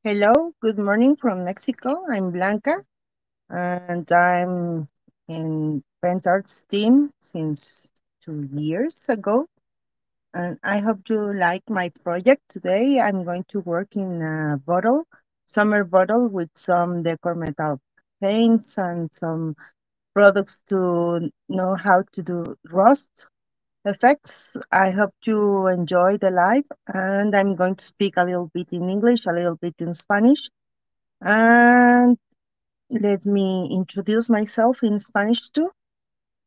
Hello, good morning from Mexico. I'm Blanca, and I'm in Pentart's team since 2 years ago. And I hope you like my project today. I'm going to work in a bottle, summer bottle with some decor metal paints and some products to know how to do rust effects. I hope you enjoy the live, and I'm going to speak a little bit in English, a little bit in Spanish. And let me introduce myself in Spanish too.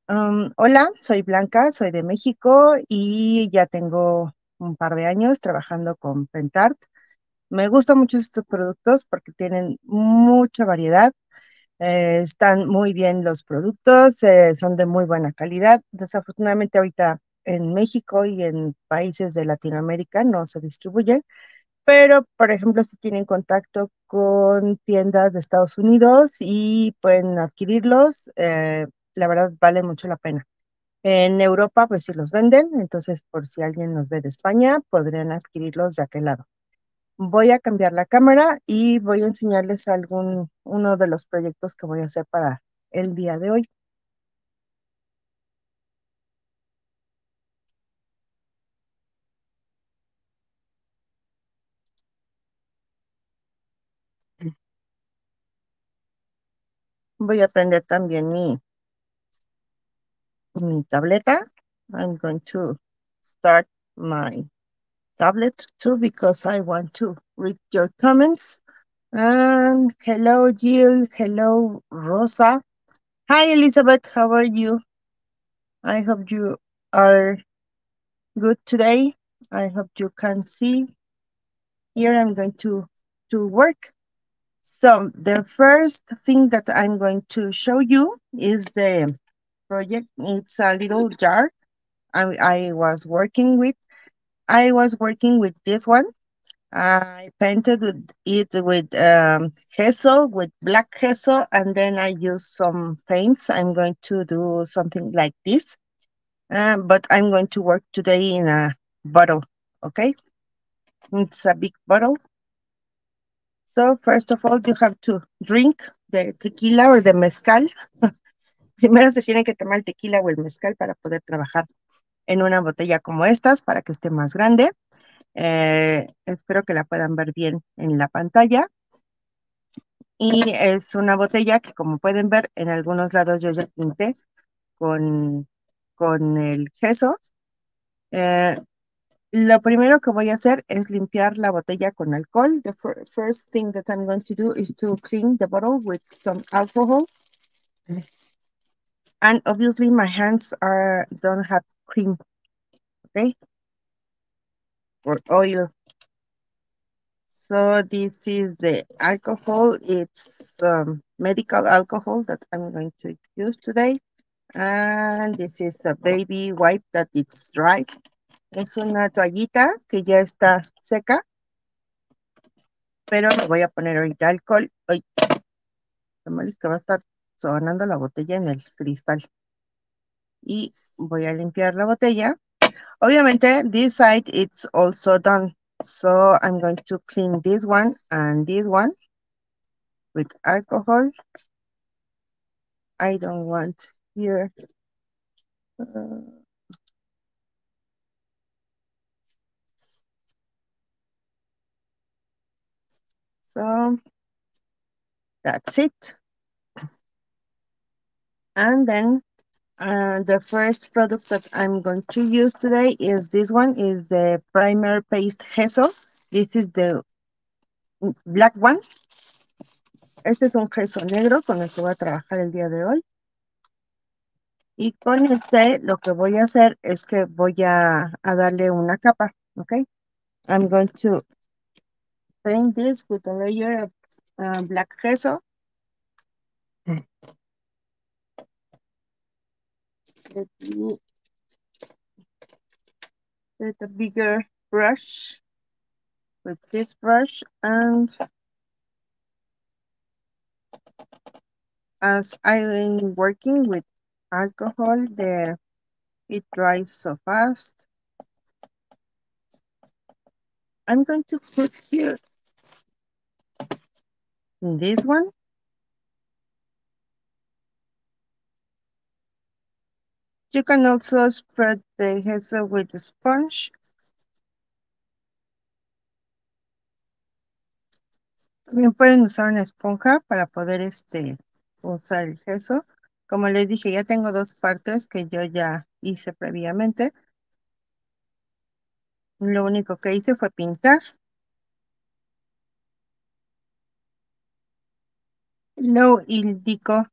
Hola, soy Blanca, soy de México y ya tengo un par de años trabajando con Pentart. Me gustan mucho estos productos porque tienen mucha variedad, están muy bien los productos, son de muy buena calidad. Desafortunadamente ahorita en México y en países de Latinoamérica no se distribuyen, pero, por ejemplo, si tienen contacto con tiendas de Estados Unidos y pueden adquirirlos, la verdad vale mucho la pena. En Europa, pues sí los venden, entonces por si alguien nos ve de España, podrían adquirirlos de aquel lado. Voy a cambiar la cámara y voy a enseñarles uno de los proyectos que voy a hacer para el día de hoy. Voy a prender también mi tableta. I'm going to start my tablet too because I want to read your comments. And hello, Jill. Hello, Rosa. Hi, Elizabeth. How are you? I hope you are good today. I hope you can see. Here I'm going to work. So the first thing that I'm going to show you is the project. It's a little jar I was working with. I was working with this one. I painted it with gesso, with black gesso, and then I used some paints. I'm going to do something like this, but I'm going to work today in a bottle, okay? It's a big bottle. So first of all, you have to drink the tequila or the mezcal. Primero se tiene que tomar el tequila o el mezcal para poder trabajar en una botella como estas, para que esté más grande. Espero que la puedan ver bien en la pantalla. Y es una botella que, como pueden ver, en algunos lados yo ya pinté con, con el gesso. Eh, lo primero que voy a hacer es limpiar la botella con alcohol. The first thing that I'm going to do is to clean the bottle with some alcohol. And obviously my hands don't have cream, okay, or oil. So this is the alcohol. It's medical alcohol that I'm going to use today. And this is the baby wipe that it's dry. Es una toallita que ya está seca, pero le voy a poner ahorita alcohol. Ay, qué mal es que va a estar sonando la botella en el cristal. Y voy a limpiar la botella. Obviamente, this side it's also done. So I'm going to clean this one and this one with alcohol. I don't want here. So that's it. And then the first product that I'm going to use today is this one, is the primer paste gesso. This is the black one. Este es un gesso negro con el que voy a trabajar el día de hoy. Y con este lo que voy a hacer es que voy a darle una capa, ¿ok? I'm going to paint this with a layer of black gesso. Let me get a bigger brush with this brush, and as I'm working with alcohol, it dries so fast. I'm going to put here this one. You can also spread the gesso with the sponge. También pueden usar una esponja para poder usar el gesso. Como les dije, ya tengo dos partes que yo ya hice previamente. Lo único que hice fue pintar. Lo indico.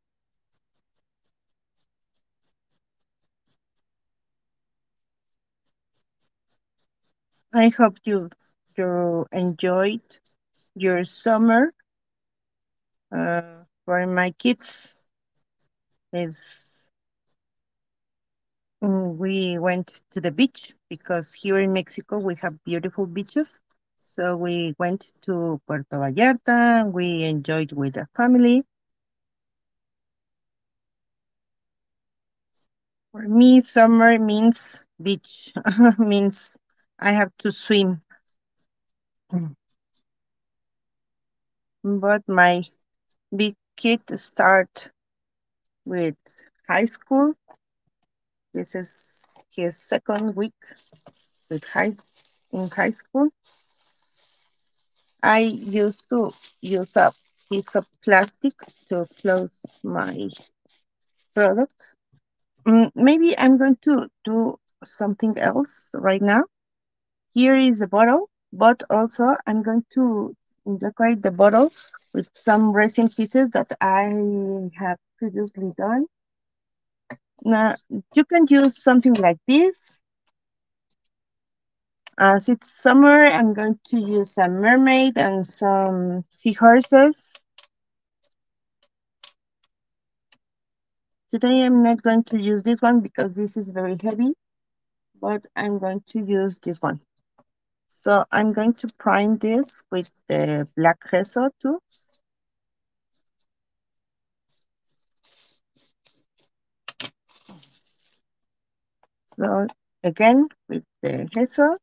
I hope you enjoyed your summer. For my kids, is we went to the beach because here in Mexico we have beautiful beaches. So we went to Puerto Vallarta. We enjoyed with the family. For me, summer means beach, means I have to swim. But my big kid start with high school. This is his second week with in high school. I used to use a piece of plastic to close my products. Maybe I'm going to do something else right now. Here is a bottle, but also I'm going to decorate the bottle with some resin pieces that I have previously done. Now, you can use something like this. As it's summer, I'm going to use a mermaid and some seahorses. Today I'm not going to use this one because this is very heavy, but I'm going to use this one. So I'm going to prime this with the black gesso too. So again, with the gesso,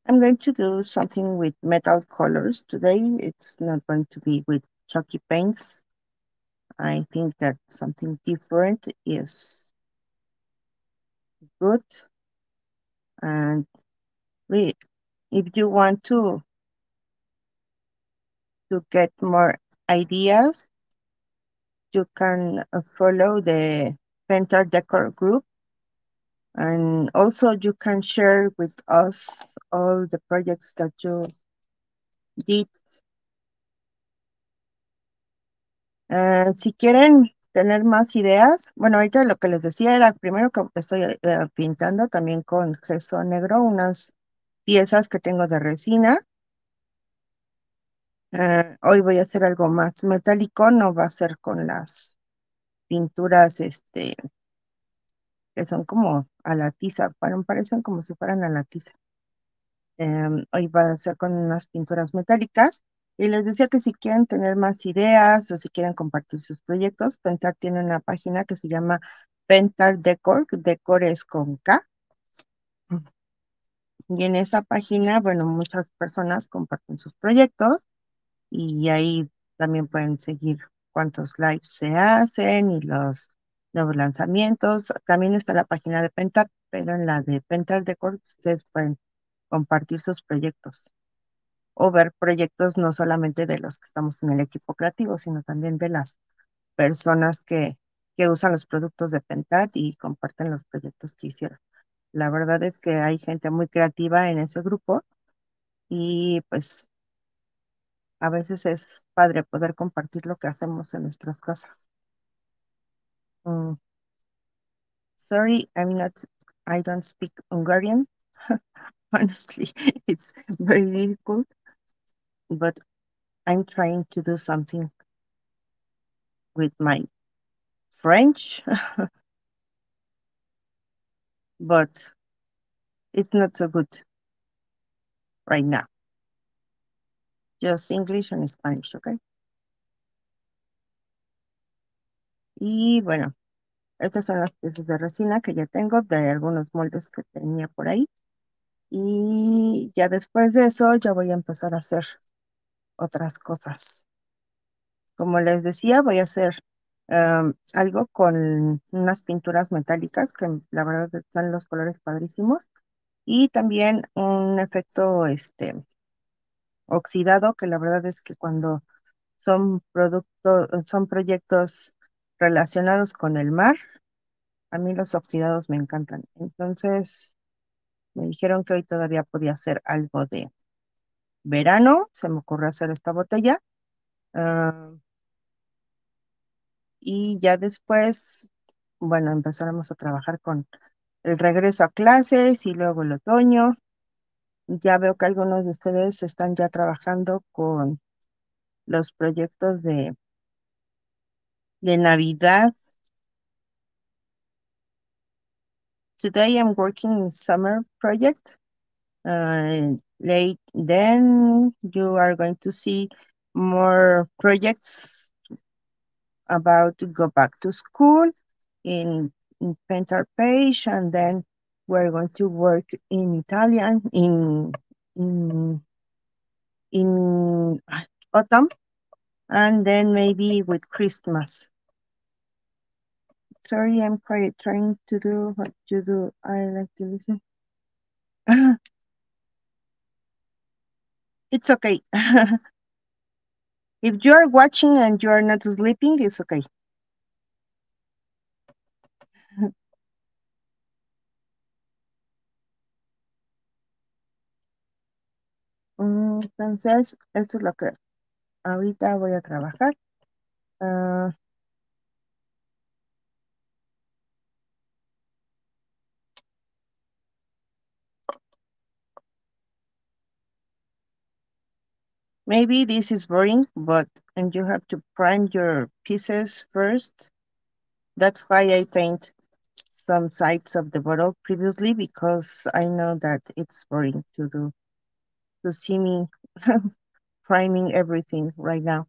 I'm going to do something with metal colors today. It's not going to be with chalky paints. I think that something different is good. And if you want to get more ideas, you can follow the Pentar Decor group. And also you can share with us all the projects that you did. Si quieren tener más ideas, bueno, ahorita lo que les decía era primero que estoy pintando también con gesso negro unas piezas que tengo de resina. Hoy voy a hacer algo más metálico, no va a ser con las pinturas que son como a la tiza, parecen como si fueran a la tiza. Hoy va a ser con unas pinturas metálicas. Y les decía que si quieren tener más ideas o si quieren compartir sus proyectos, Pentar tiene una página que se llama Pentar Decor, Decor es con K. Y en esa página, bueno, muchas personas comparten sus proyectos y ahí también pueden seguir cuántos lives se hacen y los nuevos lanzamientos. También está la página de Pentar, pero en la de Pentar Decor ustedes pueden compartir sus proyectos o ver proyectos no solamente de los que estamos en el equipo creativo, sino también de las personas que usan los productos de Pentar y comparten los proyectos que hicieron. La verdad es que hay gente muy creativa en ese grupo y pues a veces es padre poder compartir lo que hacemos en nuestras casas. Mm, sorry, I don't speak Hungarian. Honestly, it's very difficult, but I'm trying to do something with my French, but it's not so good right now. Just English and Spanish, okay? Y bueno, estas son las piezas de resina que ya tengo de algunos moldes que tenía por ahí. Y ya después de eso ya voy a empezar a hacer otras cosas. Como les decía, voy a hacer algo con unas pinturas metálicas que la verdad están los colores padrísimos. Y también un efecto oxidado, que la verdad es que cuando son proyectos relacionados con el mar, a mí los oxidados me encantan. Entonces me dijeron que hoy todavía podía hacer algo de verano, se me ocurrió hacer esta botella. ah, y ya después, bueno, empezaremos a trabajar con el regreso a clases y luego el otoño. Ya veo que algunos de ustedes están ya trabajando con los proyectos de Navidad. Today I'm working in summer project. Late then you are going to see more projects about to go back to school in Pentar page, and then we're going to work in Italian in in autumn, and then maybe with Christmas. Sorry, I'm quite trying to do what you do. I like to listen. It's okay. If you are watching and you are not sleeping, it's okay. Entonces, esto es lo que ahorita voy a trabajar. Uh, Maybe this is boring, but and you have to prime your pieces first. That's why I paint some sides of the bottle previously, because I know that it's boring to see me priming everything right now.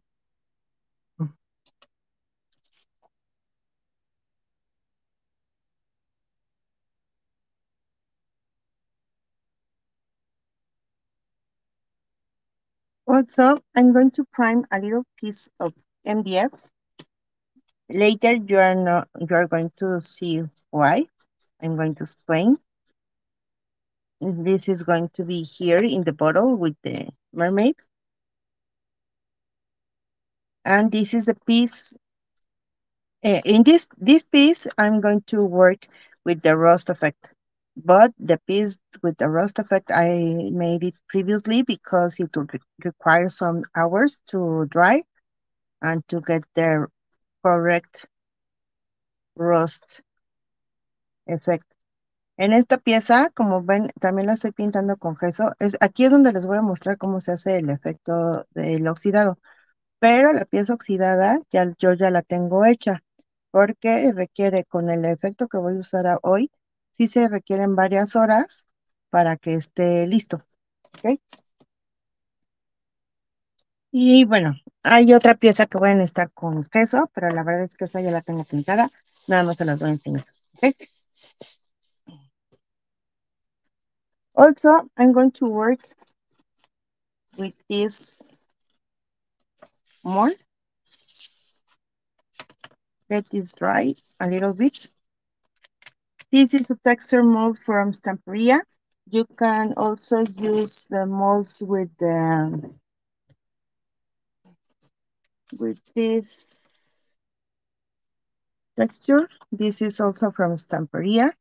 Also, I'm going to prime a little piece of MDF. Later, you are going to see why. I'm going to explain. This is going to be here in the bottle with the mermaid. And this is the piece. In this piece, I'm going to work with the rust effect. But the piece with the rust effect, I made it previously because it would require some hours to dry and to get the correct rust effect. En esta pieza, como ven, también la estoy pintando con gesso. Aquí es donde les voy a mostrar cómo se hace el efecto del oxidado. Pero la pieza oxidada yo ya la tengo hecha, porque requiere, con el efecto que voy a usar hoy, sí se requieren varias horas para que esté listo. ¿Ok? Y bueno, hay otra pieza que voy a necesitar con gesso, pero la verdad es que esa ya la tengo pintada. Nada más se las voy a enseñar. ¿Ok? Also, I'm going to work with this mold. Let this dry a little bit. This is a texture mold from Stamperia. You can also use the molds with this texture. This is also from Stamperia.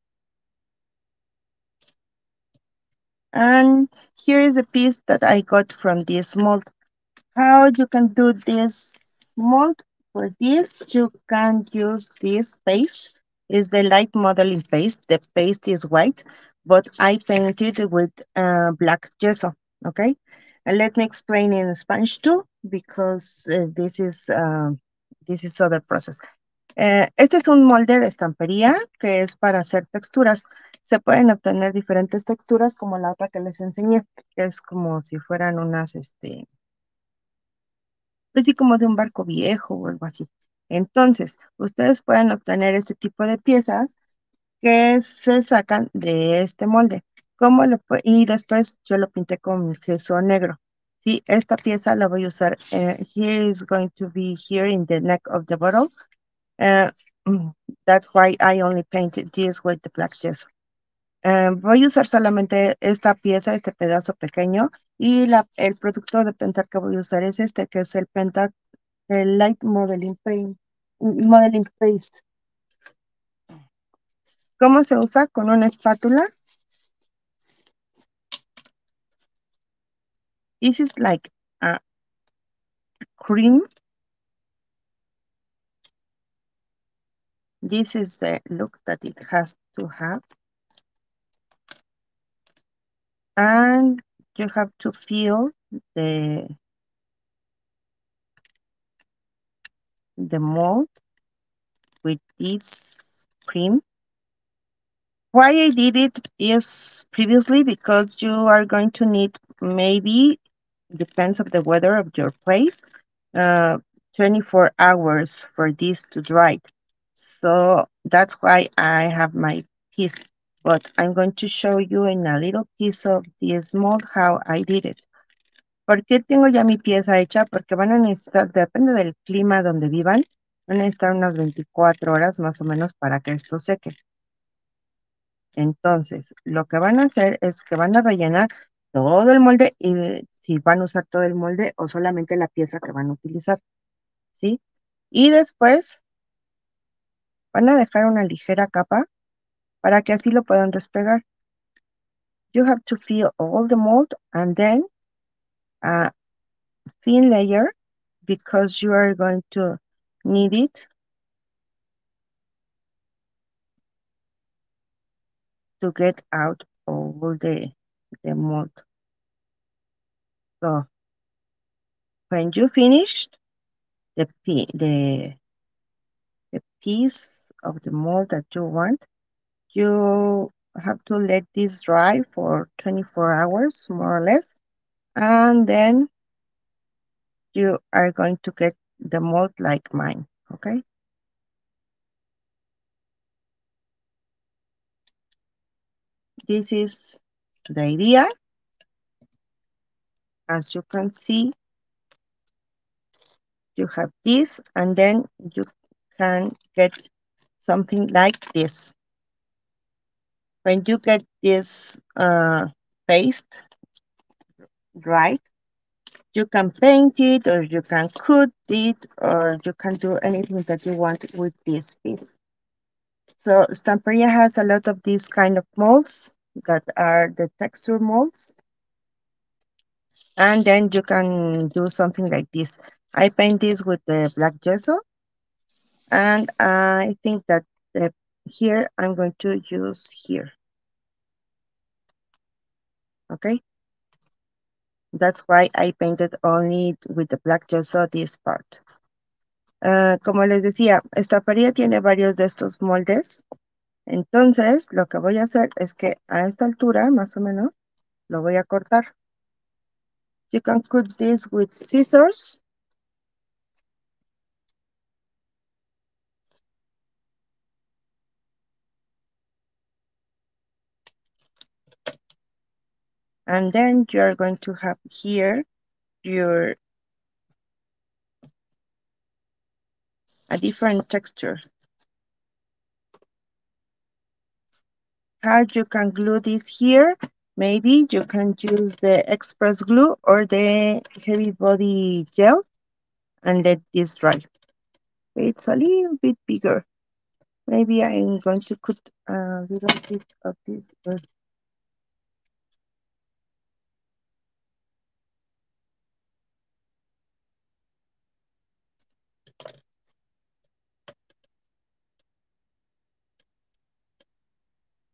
And here is the piece that I got from this mold. How you can do this mold? For this, you can use this paste. Is the light modeling paste. The paste is white, but I painted with black gesso. Okay, and let me explain in Spanish too, because this is other process. Este es un molde de estampería que es para hacer texturas. Se pueden obtener diferentes texturas como la otra que les enseñé, que es como si fueran unas, pues sí, como de un barco viejo o algo así. Entonces, ustedes pueden obtener este tipo de piezas que se sacan de este molde. Y después yo lo pinté con gesso negro. Sí, esta pieza la voy a usar. Here is going to be here in the neck of the bottle. Uh, that's why I only painted this with the black gesso. Voy a usar solamente esta pieza, este pedazo pequeño, y el producto de Pentac que voy a usar es este, que es el Light Modeling Paint, Modeling Paste. ¿Cómo se usa? Con una espátula. This is like a cream. This is the look that it has to have. And you have to fill the mold with this cream. Why I did it is previously because you are going to need, maybe, depends of the weather of your place, uh, 24 hours for this to dry. So that's why I have my piece. But I'm going to show you in a little piece of this mold how I did it. ¿Por qué tengo ya mi pieza hecha? Porque van a necesitar, depende del clima donde vivan, van a necesitar unas 24 horas más o menos para que esto seque. Entonces, lo que van a hacer es que van a rellenar todo el molde y si van a usar todo el molde o solamente la pieza que van a utilizar, ¿sí? Y después van a dejar una ligera capa para que así lo puedan despegar. You have to fill all the mold and then a thin layer because you are going to need it to get out all the mold. So when you finished the piece of the mold that you want, you have to let this dry for 24 hours, more or less, and then you are going to get the mold like mine, okay? This is the idea. As you can see, you have this, and then you can get something like this. When you get this paste dried, you can paint it, or you can cut it, or you can do anything that you want with this piece. So Stamperia has a lot of these kind of molds that are the texture molds. And then you can do something like this. I paint this with the black gesso. And I think that here I'm going to use here. Okay. That's why I painted only with the black gesso this part. Como les decía, Estamparía tiene varios de estos moldes. Entonces, lo que voy a hacer es que a esta altura, más o menos, lo voy a cortar. You can cut this with scissors. And then you're going to have here a different texture. How you can glue this here? Maybe you can use the express glue or the heavy body gel and let this dry. It's a little bit bigger. Maybe I'm going to cut a little bit of this.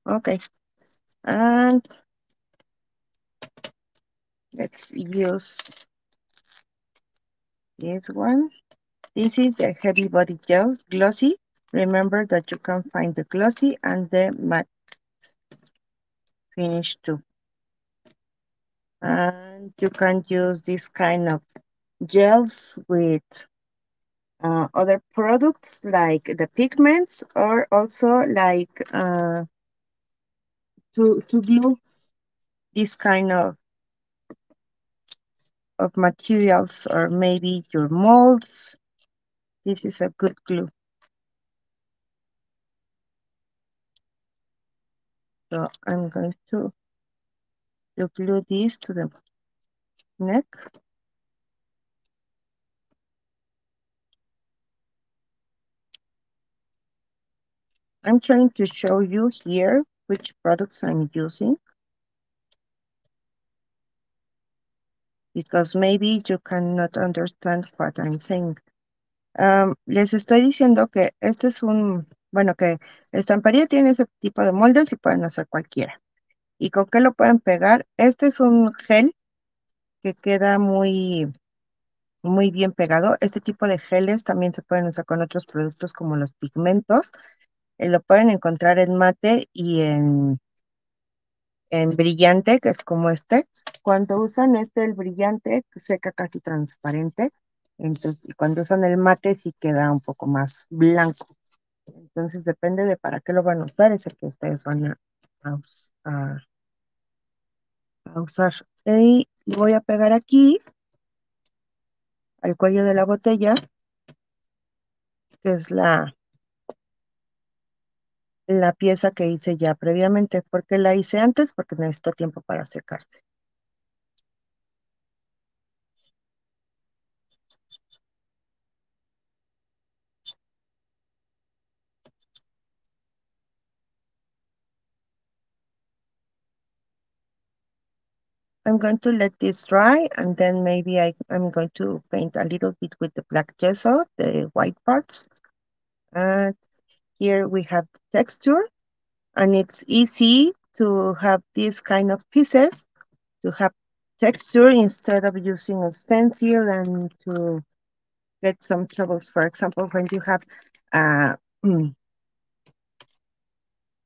Okay, and let's use this one. This is a heavy body gel, glossy. Remember that you can find the glossy and the matte finish too. And you can use this kind of gels with other products like the pigments, or also like to glue this kind of materials, or maybe your molds. This is a good glue. So I'm going to glue this to the neck. I'm trying to show you here which products I'm using, because maybe you cannot understand what I'm saying. Les estoy diciendo que este es bueno, que estamparía tiene ese tipo de moldes y pueden hacer cualquiera. ¿Y con qué lo pueden pegar? Este es un gel que queda muy, muy bien pegado. Este tipo de geles también se pueden usar con otros productos como los pigmentos. Lo pueden encontrar en mate y en brillante, que es como este. Cuando usan el brillante, seca casi transparente. Entonces, y cuando usan el mate, sí queda un poco más blanco. Entonces, depende de para qué lo van a usar, es el que ustedes van a usar. Y voy a pegar aquí al cuello de la botella, que es la pieza que hice ya previamente. ¿Por qué la hice antes? Porque necesito tiempo para secarse. I'm going to let this dry, and then maybe I'm going to paint a little bit with the black gesso, the white parts. And here we have texture, and it's easy to have these kind of pieces, to have texture instead of using a stencil and to get some troubles. For example, when you have uh,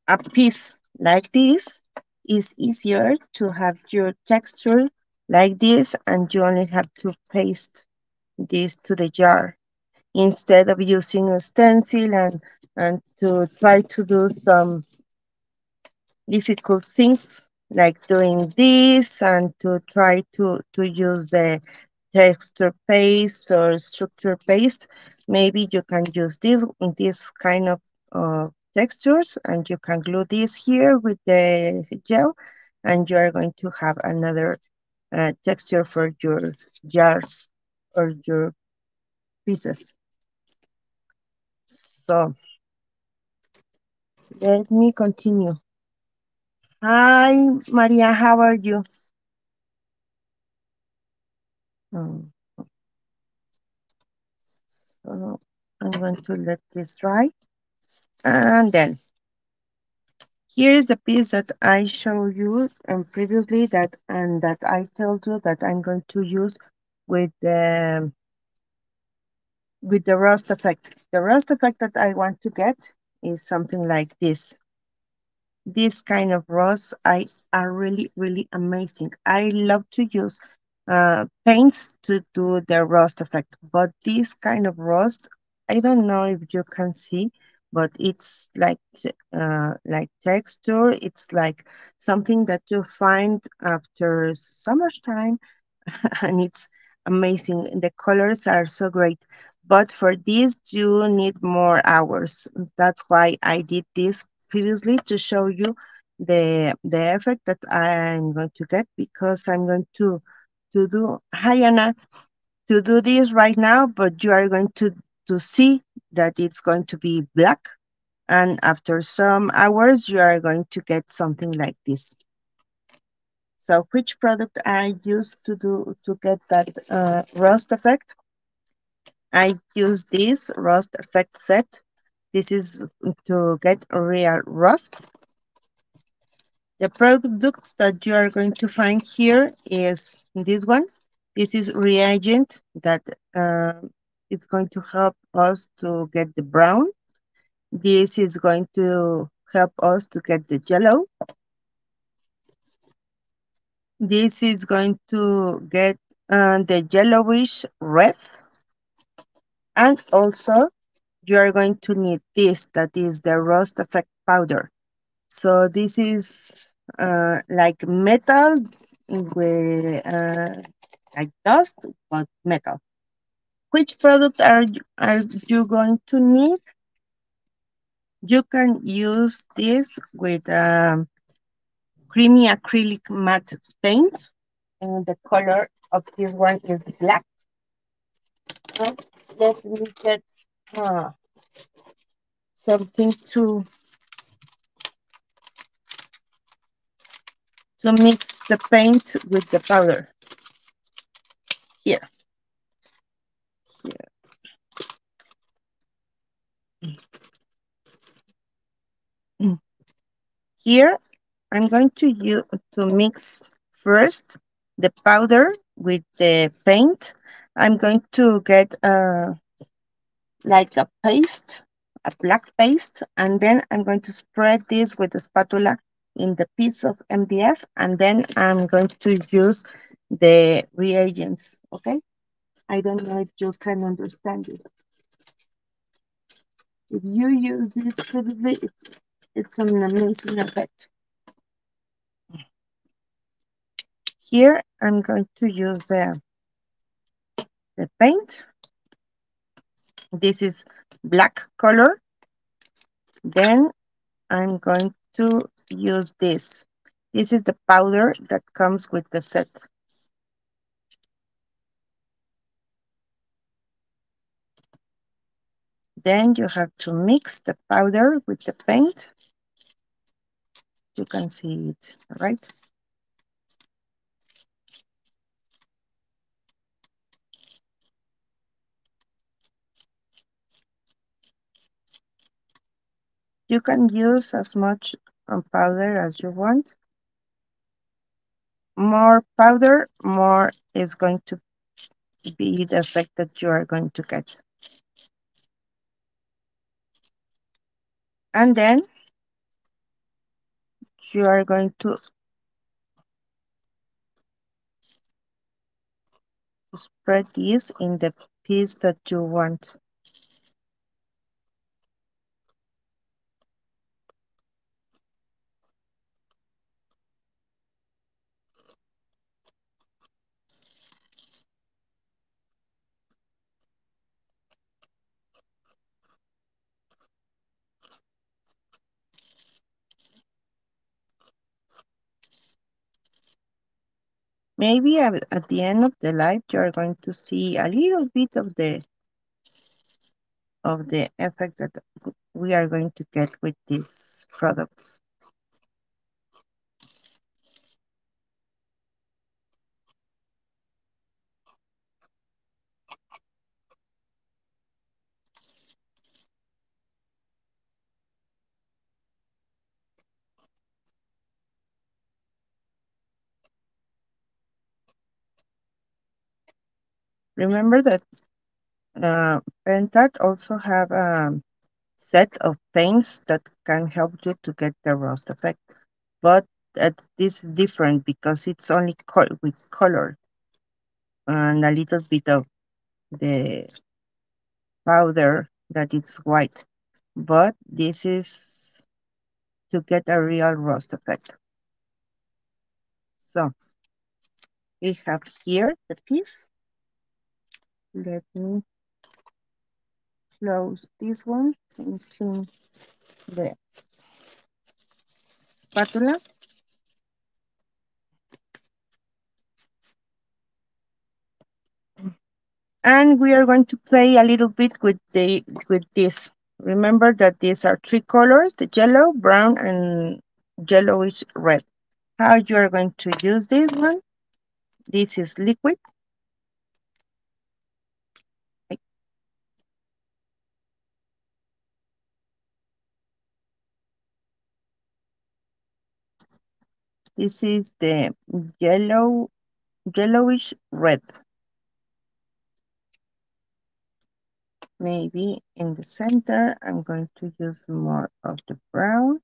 a piece like this, it's easier to have your texture like this, and you only have to paste this to the jar instead of using a stencil and to try to do some difficult things like doing this, and to try to use the texture paste or structure paste. Maybe you can use this in this kind of textures, and you can glue this here with the gel, and you are going to have another texture for your jars or your pieces. So let me continue. Hi, Maria, how are you? Um, so I'm going to let this dry. And then here is the piece that I showed you previously, that I told you that I'm going to use with the rust effect. The rust effect that I want to get is something like this. This kind of rust are really, really amazing. I love to use paints to do the rust effect, but this kind of rust, I don't know if you can see, but it's like texture. It's like something that you find after so much time, and it's amazing. The colors are so great. But for this, you need more hours. That's why I did this previously, to show you the effect that I'm going to get, because I'm going to do, hi Anna, to do this right now, but you are going to see that it's going to be black, and after some hours you are going to get something like this. So which product I use to get that rust effect? I use this rust effect set. This is to get real rust. The products that you are going to find here is this one. This is reagent that it's going to help us to get the brown. This is going to help us to get the yellow. This is going to get the yellowish red. And also, you are going to need this, that is the rust effect powder. So this is like metal with like dust, but metal. Which product are you going to need? You can use this with creamy acrylic matte paint, and the color of this one is black. And let me get uh, something to mix the paint with the powder. Here, here, here. I'm going to mix first the powder with the paint. I'm going to get like a paste, a black paste, and then I'm going to spread this with the spatula in the piece of MDF, and then I'm going to use the reagents. Okay, I don't know if you can understand it. If you use this previously, it's an amazing effect. Here I'm going to use the paint. This is black color. Then I'm going to use this. This is the powder that comes with the set. Then you have to mix the powder with the paint. You can see it, right? You can use as much powder as you want. More powder, more is going to be the effect that you are going to get. And then you are going to spread this in the piece that you want. Maybe at the end of the life, you are going to see a little bit of the effect that we are going to get with these products. Remember that Pentat also have a set of paints that can help you to get the rust effect, but this is different because it's only with color and a little bit of the powder that is white, but this is to get a real rust effect. So we have here the piece. Let me close this one using the spatula. And we are going to play a little bit with this. Remember that these are three colors: the yellow, brown, and yellowish red. How you are going to use this one? This is liquid. This is the yellowish red. Maybe in the center, I'm going to use more of the brown.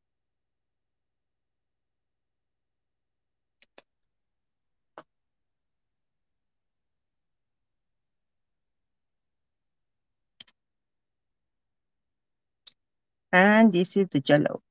And this is the yellow.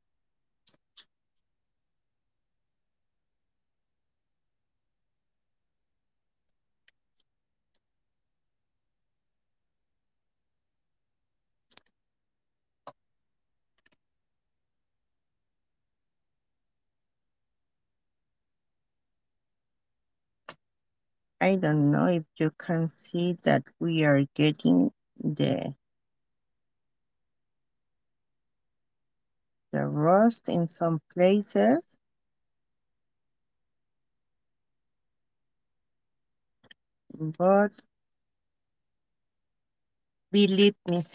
I don't know if you can see that we are getting the rust in some places, but believe me,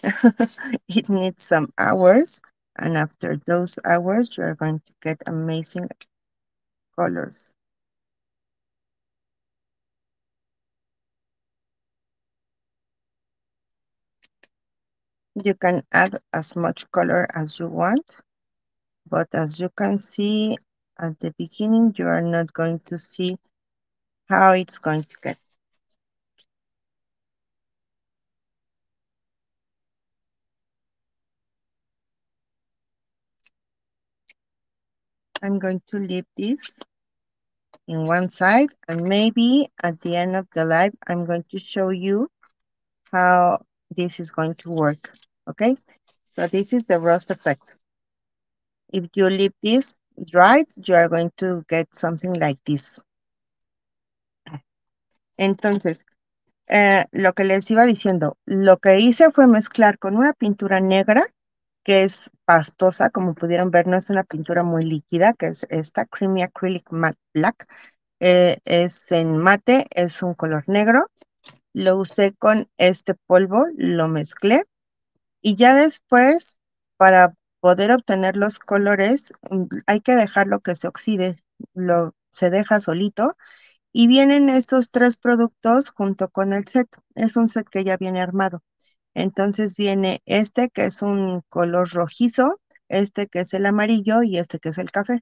it needs some hours. And after those hours, you're going to get amazing colors. You can add as much color as you want, but as you can see at the beginning, you are not going to see how it's going to get. I'm going to leave this in one side, and maybe at the end of the live, I'm going to show you how this is going to work. Okay, so this is the rust effect. If you leave this dried, you are going to get something like this. Entonces, lo que les iba diciendo, lo que hice fue mezclar con una pintura negra que es pastosa, como pudieron ver, no es una pintura muy líquida, que es esta Creamy Acrylic Matte Black. Es en mate, es un color negro. Lo usé con este polvo, lo mezclé y ya después, para poder obtener los colores, hay que dejarlo que se oxide, se deja solito y vienen estos tres productos junto con el set. Es un set que ya viene armado. Entonces viene este que es un color rojizo, este que es el amarillo y este que es el café.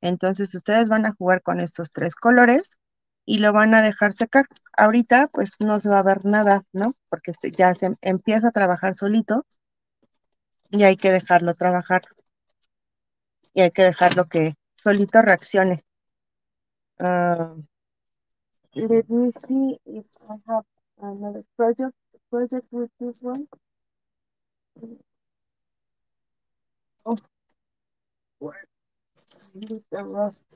Entonces ustedes van a jugar con estos tres colores y lo van a dejar secar. Ahorita pues no se va a ver nada, ¿no? Porque ya se empieza a trabajar solito y hay que dejarlo trabajar y hay que dejarlo que solito reaccione. Uh, Let me see if I have another project with this one. Oh, where is the rust?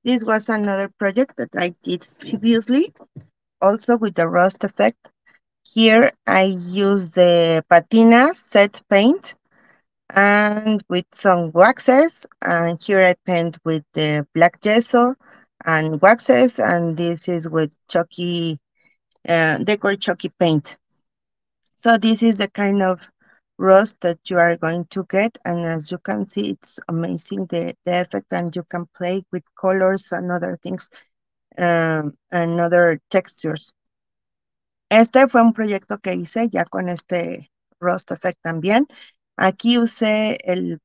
This was another project that I did previously, also with the rust effect. Here I use the patina set paint and with some waxes, and here I paint with the black gesso and waxes, and this is with chalky, decor chalky paint. So this is the kind of rust that you are going to get, and as you can see, it's amazing the effect, and you can play with colors and other things, and other textures. Este fue un proyecto que hice ya con este Rust Effect también. Aquí usé el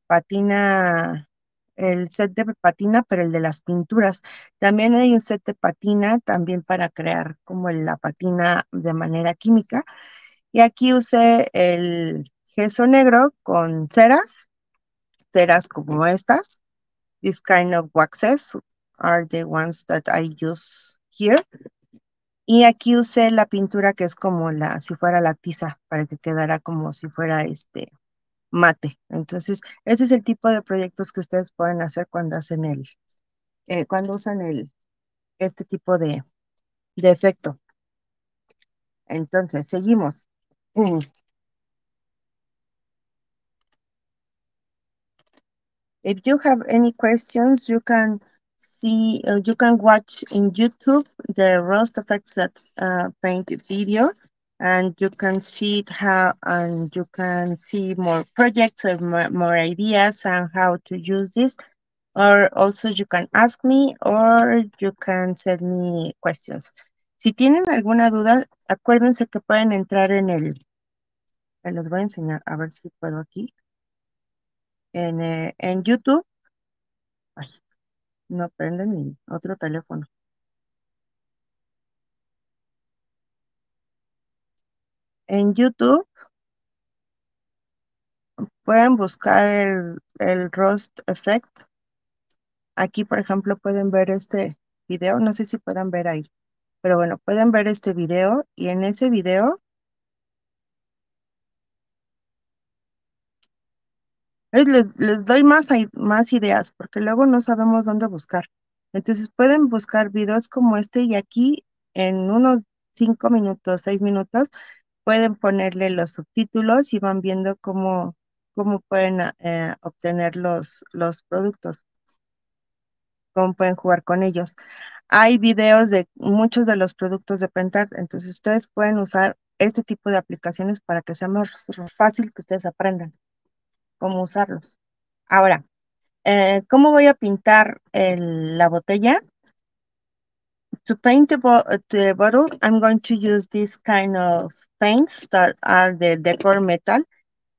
set de patina, pero el de las pinturas. También hay un set de patina también para crear como la patina de manera química. Y aquí usé el gesso negro con ceras como estas. This kind of waxes are the ones that I use here. Y aquí usé la pintura que es como si fuera la tiza, para que quedara como si fuera mate. Entonces, ese es el tipo de proyectos que ustedes pueden hacer cuando hacen cuando usan este tipo de efecto. Entonces, seguimos. Mm. If you have any questions, you can you can watch in YouTube the Rust Effects that paint video, and you can see and you can see more projects or more ideas on how to use this. Or also you can ask me or you can send me questions. Si tienen alguna duda, acuérdense que pueden entrar les voy a enseñar, a ver si puedo aquí, en YouTube. Ay, No prende ni otro teléfono. En YouTube pueden buscar el Rust Effect. Aquí, por ejemplo, pueden ver este video. No sé si puedan ver ahí. Pero bueno, pueden ver este video y en ese video les doy más ideas porque luego no sabemos dónde buscar. Entonces pueden buscar videos como este y aquí en unos 5 minutos, 6 minutos, pueden ponerle los subtítulos y van viendo cómo pueden obtener los productos, cómo pueden jugar con ellos. Hay videos de muchos de los productos de Pentart, entonces ustedes pueden usar este tipo de aplicaciones para que sea más fácil que ustedes aprendan cómo usarlos. Ahora, ¿cómo voy a pintar la botella? To paint the bottle, I'm going to use this kind of paints that are the decor metal.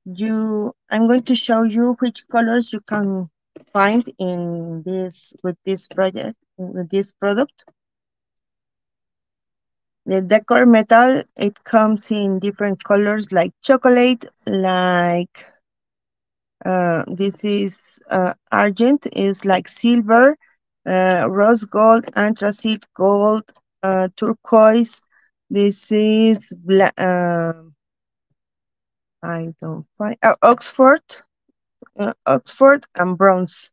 I'm going to show you which colors you can find in this with this project with this product. The decor metal, it comes in different colors like chocolate, like this is argent, is like silver, rose gold, anthracite gold, turquoise. This is I don't find Oxford and bronze.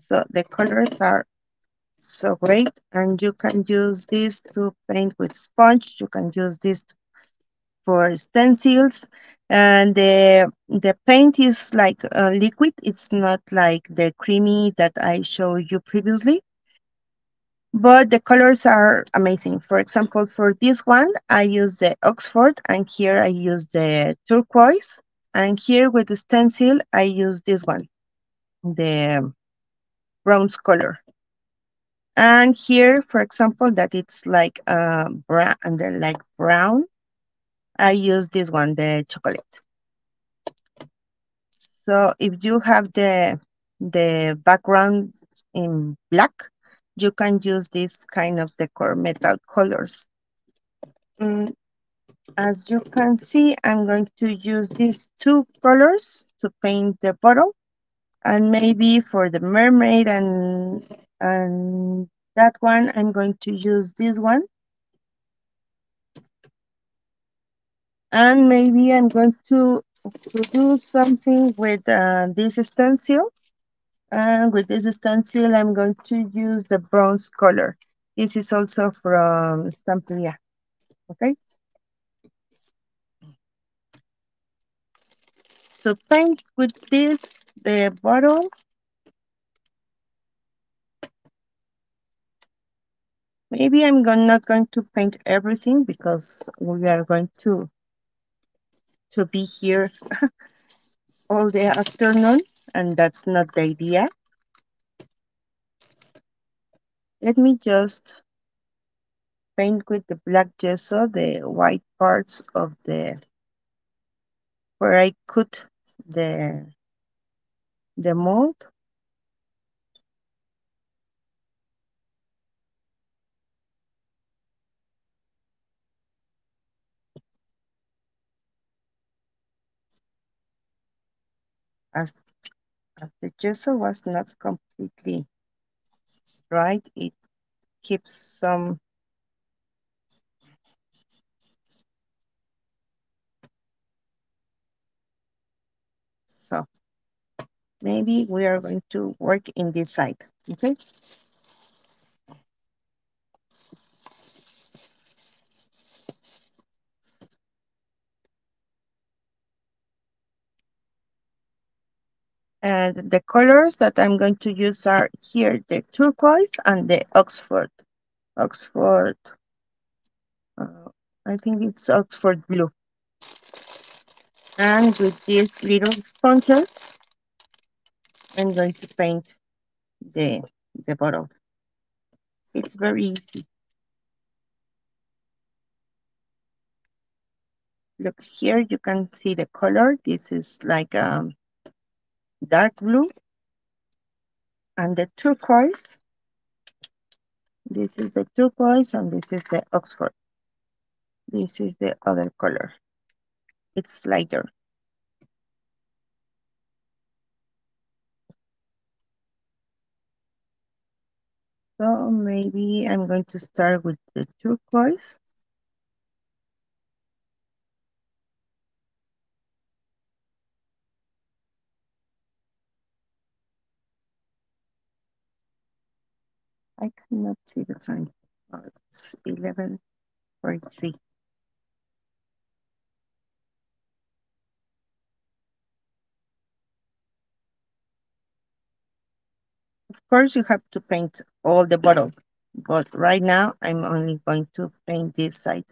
So the colors are so great, and you can use this to paint with sponge. You can use this for stencils, and the paint is like liquid. It's not like the creamy that I showed you previously, but the colors are amazing. For example, for this one I use the Oxford, and here I use the turquoise, and here with the stencil I use this one, the bronze color. And here, for example, that it's like brown, and then like brown, I use this one, the chocolate. So if you have the background in black, you can use this kind of decor metal colors. As you can see, I'm going to use these two colors to paint the bottle, and maybe for the mermaid and that one, I'm going to use this one. And maybe I'm going to do something with this stencil. And with this stencil, I'm going to use the bronze color. This is also from Stamperia. Okay. So paint with this, the bottle. Maybe not going to paint everything because we are going to be here all the afternoon, and that's not the idea. Let me just paint with the black gesso the white parts of the where I cut the mold. As the gesso was not completely dried, it keeps some. So maybe we are going to work in this side, okay? And the colors that I'm going to use are here, the turquoise and the Oxford. Oxford, I think it's Oxford blue. And with these little sponges, I'm going to paint the bottle. It's very easy. Look here, you can see the color. This is like dark blue. And the turquoise, this is the turquoise, and this is the Oxford. This is the other color. It's lighter. So maybe I'm going to start with the turquoise. I cannot see the time. Oh, it's 11:43. Of course, you have to paint all the bottle, but right now I'm only going to paint this side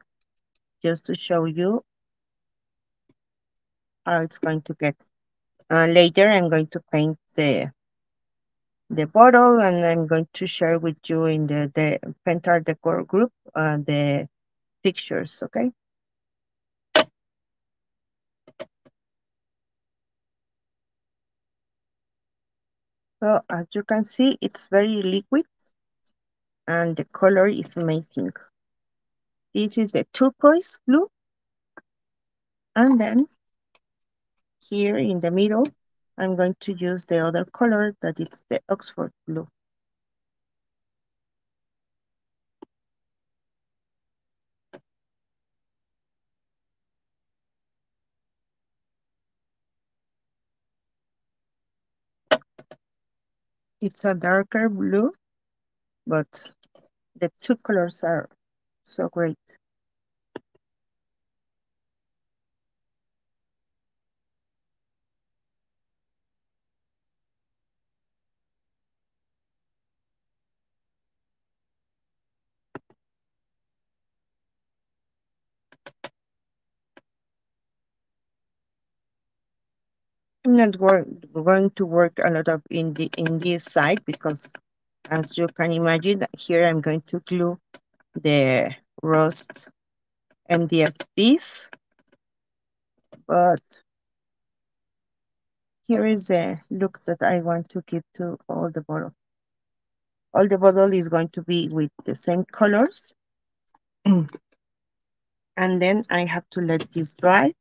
just to show you how it's going to get. Later, I'm going to paint the bottle, and I'm going to share with you in the Pentar Decor group the pictures, okay? So as you can see, it's very liquid and the color is amazing. This is the turquoise blue, and then here in the middle, I'm going to use the other color that is the Oxford blue. It's a darker blue, but the two colors are so great. I'm not going to work a lot of in this side because, as you can imagine, here I'm going to glue the rust MDF piece, but here is the look that I want to give to all the bottle. All the bottle is going to be with the same colors. And then I have to let this dry.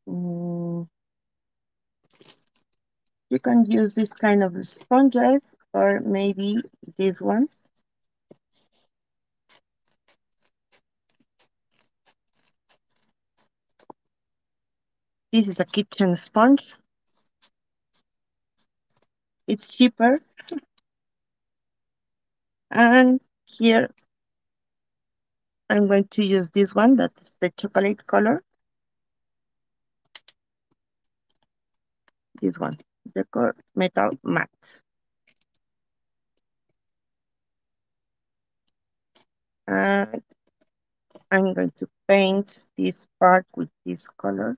Mm, you can use this kind of sponges or maybe this one. This is a kitchen sponge. It's cheaper. And here I'm going to use this one, that's the chocolate color. This one, Decor Metal Matte. And I'm going to paint this part with this color.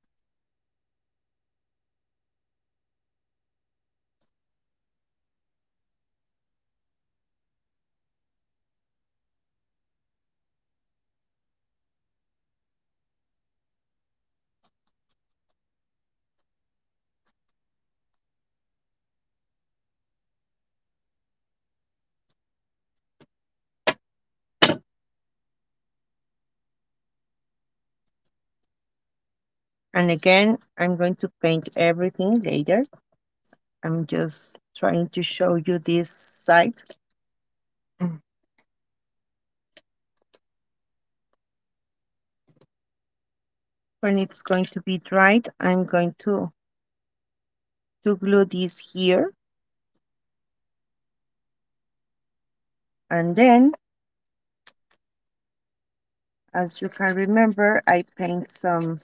And again, I'm going to paint everything later. I'm just trying to show you this side. When it's going to be dried, I'm going to glue this here. And then, as you can remember, I paint some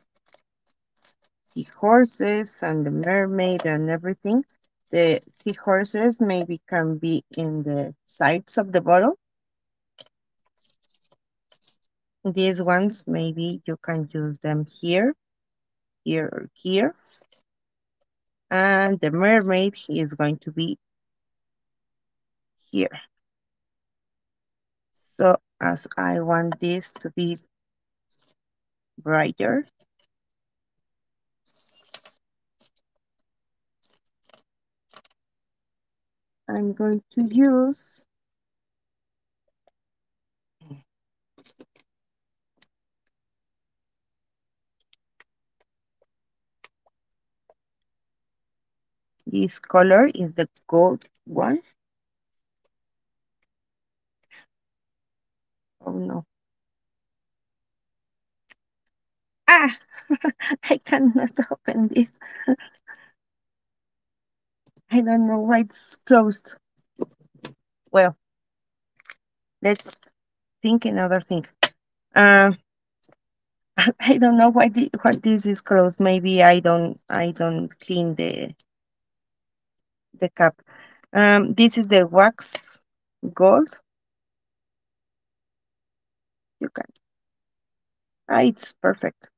seahorses and the mermaid and everything. The seahorses maybe can be in the sides of the bottle. These ones, maybe you can use them here, here, or here. And the mermaid is going to be here. So as I want this to be brighter, I'm going to use this color, is the gold one. Oh no. Ah, I cannot open this. I don't know why it's closed. Well, let's think another thing. Uh, I don't know what this is closed. Maybe I don't clean the cap. This is the wax gold. You can. Ah, it's perfect.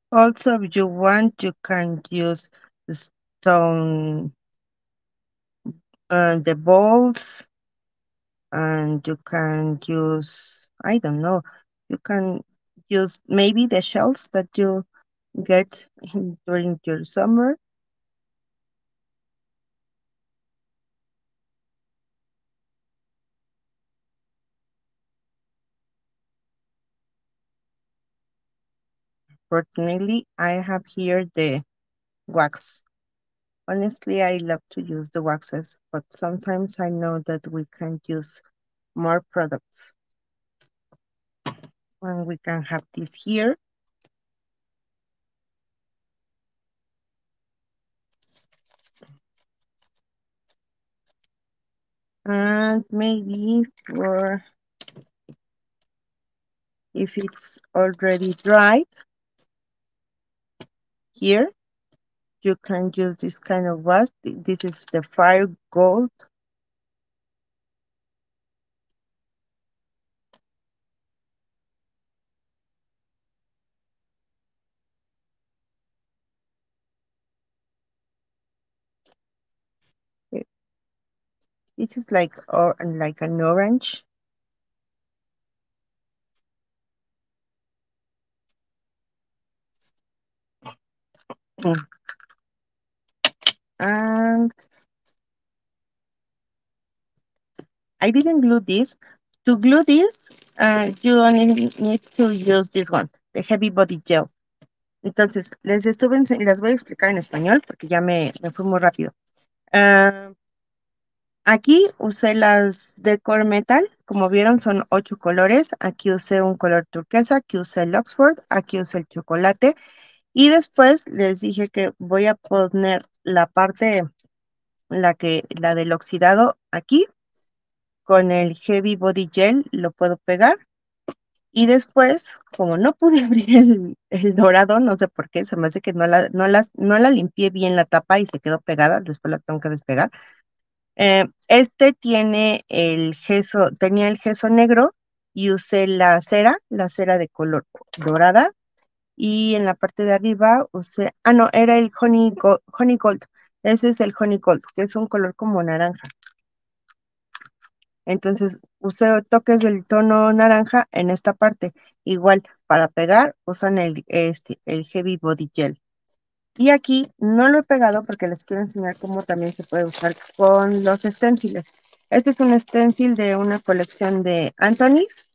Also, if you want, you can use stone, the balls, and you can use, I don't know, you can use maybe the shells that you get during your summer. Fortunately, I have here the wax. Honestly, I love to use the waxes, but sometimes I know that we can use more products. And we can have this here. And maybe for if it's already dried here, you can use this kind of wax. This is the fire gold. This is like or like an orange. Mm. And I didn't glue this. To glue this, you only need to use this one, the heavy body gel. Entonces, les voy a explicar en español porque ya me fui muy rápido. Ah, aquí usé las Decor Metal, como vieron son 8 colores. Aquí usé un color turquesa, aquí usé el Oxford, aquí usé el chocolate. Y después les dije que voy a poner la parte, la del oxidado aquí, con el Heavy Body Gel lo puedo pegar. Y después, como no pude abrir el dorado, no sé por qué, se me hace que no la limpié bien la tapa y se quedó pegada, después la tengo que despegar. Este tenía el gesso negro y usé la cera de color dorada. Y en la parte de arriba usé, no, era el honey gold. Ese es el honey gold, que es un color como naranja. Entonces usé toques del tono naranja en esta parte. Igual, para pegar, usan el Heavy Body Gel. Y aquí no lo he pegado porque les quiero enseñar cómo también se puede usar con los stenciles. Este es un stencil de una colección de Anthony's.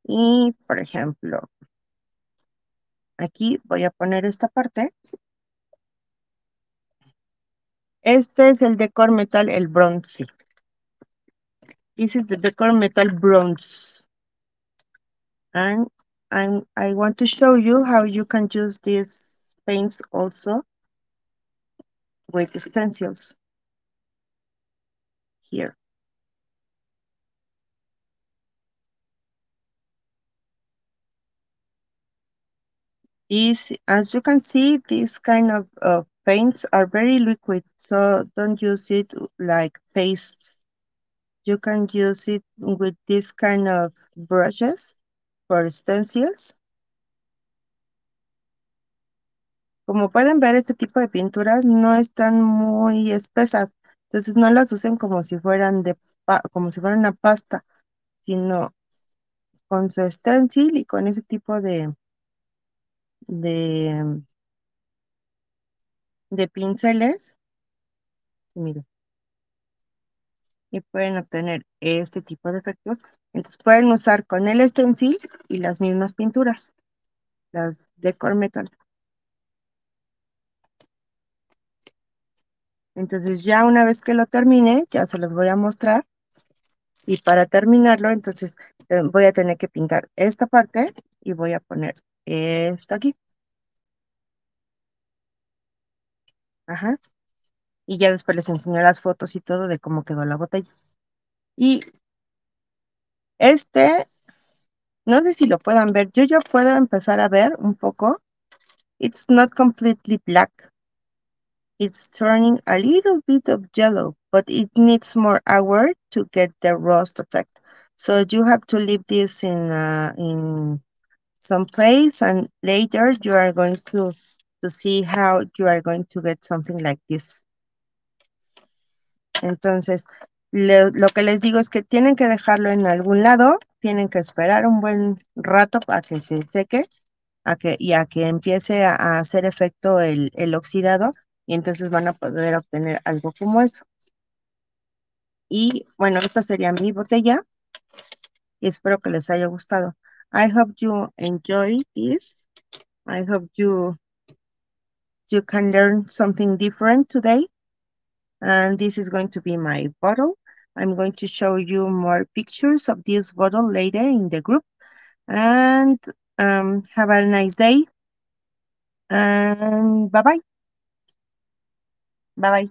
Y, por ejemplo, aquí voy a poner esta parte. Este es el Decor Metal, el bronce. This is the Decor Metal bronze. And I want to show you how you can use these paints also with stencils here. As you can see, these kind of paints are very liquid, so don't use it like pastes. You can use it with this kind of brushes for stencils. Como pueden ver, este tipo de pinturas no están muy espesas. Entonces no las usen como si fueran como si fueran una pasta, sino con su stencil y con ese tipo de, de pinceles, miren, y pueden obtener este tipo de efectos. Entonces pueden usar con el stencil y las mismas pinturas, las decor metal. Entonces ya una vez que lo termine, ya se los voy a mostrar. Y para terminarlo, entonces voy a tener que pintar esta parte y voy a poner esto aquí. Ajá. Y ya después les enseño las fotos y todo de cómo quedó la botella. Y este, no sé si lo puedan ver, yo ya puedo empezar a ver un poco. It's not completely black. It's turning a little bit of yellow, but it needs more hour to get the rust effect. So you have to leave this in some place, and later you are going to see how you are going to get something like this. Entonces, lo que les digo es que tienen que dejarlo en algún lado, tienen que esperar un buen rato para que se seque y a que empiece a hacer efecto el oxidado, y entonces van a poder obtener algo como eso. Y bueno, esta sería mi botella y espero que les haya gustado. I hope you enjoy this. I hope you can learn something different today. And this is going to be my bottle. I'm going to show you more pictures of this bottle later in the group. And have a nice day. And bye bye. Bye bye.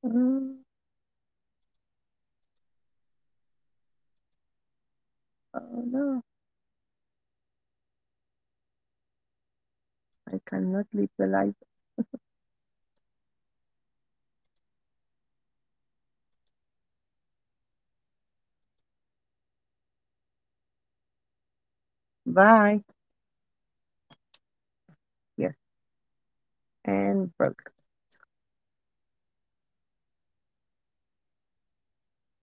Mm, oh no, I cannot leave the light. Bye. Here. And broke.